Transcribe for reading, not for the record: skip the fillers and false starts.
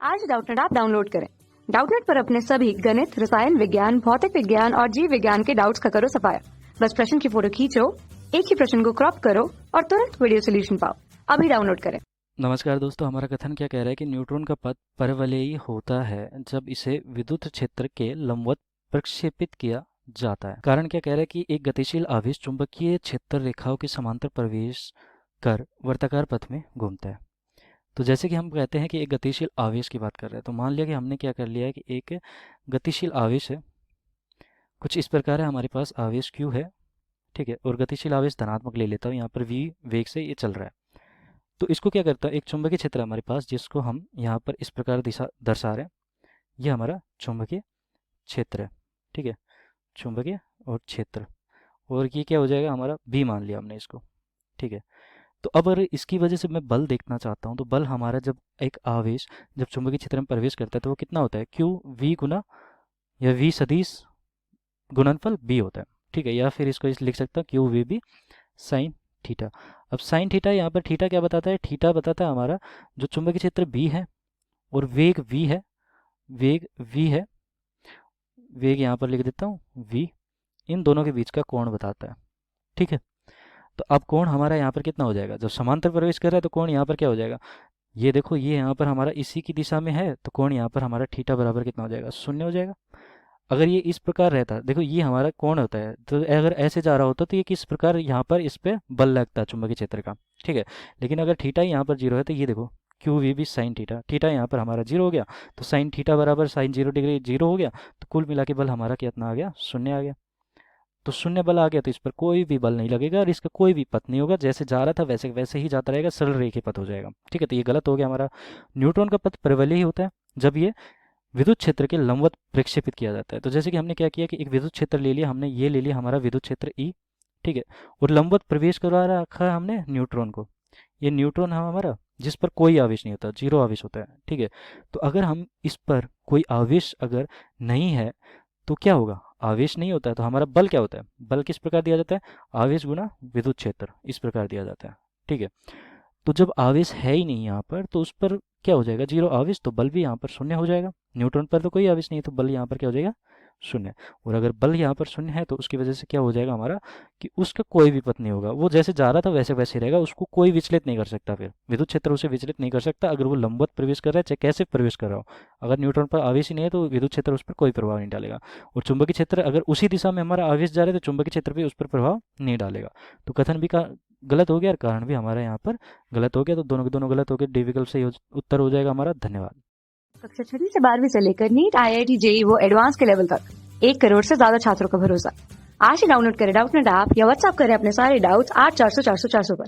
आज Doubtnut app download करें। Doubtnut पर अपने सभी गणित, रसायन विज्ञान, भौतिक विज्ञान और जीव विज्ञान के डाउट्स का करो सफाया। बस प्रश्न की फोटो खींचो, एक ही प्रश्न को क्रॉप करो और तुरंत वीडियो सोल्यूशन पाओ। अभी डाउनलोड करें। नमस्कार दोस्तों, हमारा कथन क्या कह रहा है कि न्यूट्रॉन का पथ परवलयी होता है जब इसे विद्युत क्षेत्र के लंबवत प्रक्षेपित किया जाता है। कारण क्या कह रहा है कि एक गतिशील आवेश चुंबकीय क्षेत्र रेखाओं के समांतर प्रवेश कर वर्ताकार पथ में घूमता है। तो जैसे कि हम कहते हैं कि एक गतिशील आवेश की बात कर रहे हैं, तो मान लिया कि हमने क्या कर लिया है कि एक गतिशील आवेश है, कुछ इस प्रकार है, हमारे पास आवेश Q है, ठीक है, और गतिशील आवेश धनात्मक ले लेता हूँ, यहाँ पर V वेग से ये चल रहा है। तो इसको क्या करता है, एक चुंबकीय क्षेत्र है हमारे पास जिसको हम यहाँ पर इस प्रकार दिशा दर्शा रहे हैं। ये हमारा चुंबकीय क्षेत्र है, ठीक है, चुंबकीय और क्षेत्र, और ये क्या हो जाएगा हमारा B मान लिया हमने इसको, ठीक है। तो अब अगर इसकी वजह से मैं बल देखना चाहता हूँ, तो बल हमारा जब एक आवेश जब चुंबकीय क्षेत्र में प्रवेश करता है तो वो कितना होता है, Q V गुना या V सदिश गुणनफल B होता है, ठीक है। या फिर इसको लिख सकता हूँ Q V B sine theta. अब साइन थीटा, यहाँ पर थीटा क्या बताता है, थीटा बताता है हमारा जो चुंबकीय क्षेत्र B है और वेग V है, वेग V है, वेग यहाँ पर लिख देता हूँ V, इन दोनों के बीच का कोण बताता है, ठीक है। तो अब कोण हमारा यहाँ पर कितना हो जाएगा, जब समांतर प्रवेश कर रहा है तो कोण यहाँ पर क्या हो जाएगा, ये देखो, ये यहाँ पर हमारा इसी की दिशा में है, तो कोण यहाँ पर हमारा थीटा बराबर कितना हो जाएगा, 0 हो जाएगा। अगर ये इस प्रकार रहता, देखो ये हमारा कोण होता है, तो अगर ऐसे जा रहा होता तो ये किस प्रकार यहाँ पर इस पे बल लगता है चुंबकीय क्षेत्र का, ठीक है। लेकिन अगर थीटा यहाँ पर 0 है तो ये देखो क्यू वी भी साइन थीटा, थीटा यहाँ पर हमारा 0 हो गया, तो साइन थीटा बराबर साइन 0 डिग्री 0 हो गया, तो कुल मिला के बल हमारा कितना आ गया, 0 आ गया। तो 0 बल आ गया तो इस पर कोई भी बल नहीं लगेगा और इसका कोई भी पथ नहीं होगा, जैसे जा रहा था वैसे वैसे ही जाता रहेगा, सरल रेखीय पथ हो जाएगा, ठीक है। तो ये गलत हो गया हमारा। न्यूट्रॉन का पथ परवलयी होता है जब ये विद्युत क्षेत्र के लंबवत प्रक्षेपित किया जाता है। तो जैसे कि हमने क्या किया कि एक विद्युत क्षेत्र ले लिया हमने, ये ले लिया हमारा विद्युत क्षेत्र E, ठीक है, और लंबवत प्रवेश करवा रखा है हमने न्यूट्रॉन को। ये न्यूट्रॉन है हमारा जिस पर कोई आवेश नहीं होता, 0 आवेश होता है, ठीक है। तो अगर हम इस पर कोई आवेश अगर नहीं है तो क्या होगा, आवेश नहीं होता है तो हमारा बल क्या होता है, बल किस प्रकार दिया जाता है, आवेश गुना विद्युत क्षेत्र, इस प्रकार दिया जाता है, ठीक है। तो जब आवेश है ही नहीं यहाँ पर तो उस पर क्या हो जाएगा, 0 आवेश, तो बल भी यहाँ पर 0 हो जाएगा। न्यूट्रॉन पर तो कोई आवेश नहीं है तो बल यहाँ पर क्या हो जाएगा, 0। और अगर बल यहाँ पर 0 है तो उसकी वजह से क्या हो जाएगा हमारा कि उसका कोई भी पथ नहीं होगा, वो जैसे जा रहा था वैसे वैसे रहेगा, उसको कोई विचलित नहीं कर सकता, फिर विद्युत क्षेत्र उसे विचलित नहीं कर सकता अगर वो लंबवत प्रवेश कर रहा है चाहे कैसे प्रवेश कर रहा हो। अगर न्यूट्रॉन पर आवेश ही नहीं है तो विद्युत क्षेत्र उस पर कोई प्रभाव नहीं डालेगा, और चुंबकीय क्षेत्र अगर उसी दिशा में हमारा आवेश जा रहा है तो चुंबकीय क्षेत्र भी उस पर प्रभाव नहीं डालेगा। तो कथन भी गलत हो गया और कारण भी हमारा यहाँ पर गलत हो गया, तो दोनों के दोनों गलत हो गए। डी विकल्प से उत्तर हो जाएगा हमारा। धन्यवाद। कक्षा 6 से 12वीं से लेकर नीट, IIT, JEE वो एडवांस के लेवल तक 1 करोड़ से ज्यादा छात्रों का भरोसा। आज ही डाउनलोड करें डाउटनेट ऐप या व्हाट्सएप करें अपने सारे डाउट्स 8400 400 400 पर।